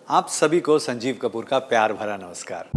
आप सभी को संजीव कपूर का प्यार भरा नमस्कार।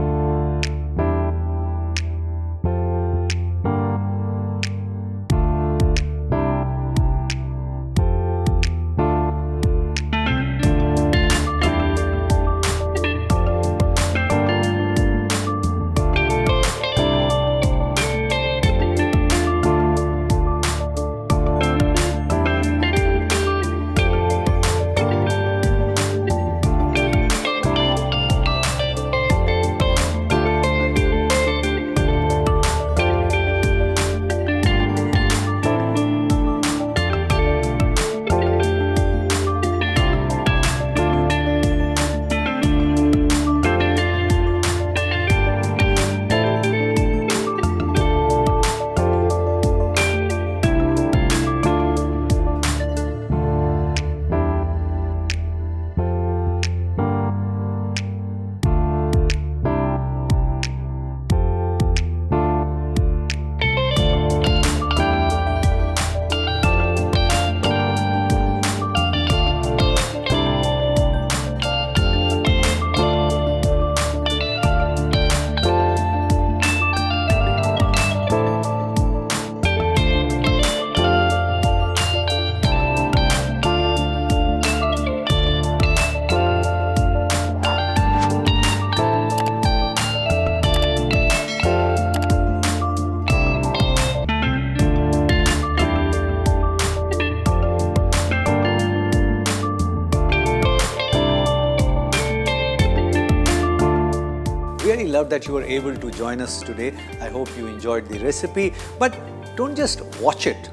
Really love that you were able to join us today. I hope you enjoyed the recipe. But don't just watch it,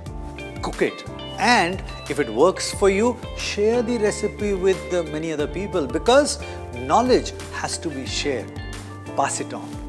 cook it. And if it works for you, share the recipe with many other people because knowledge has to be shared. Pass it on.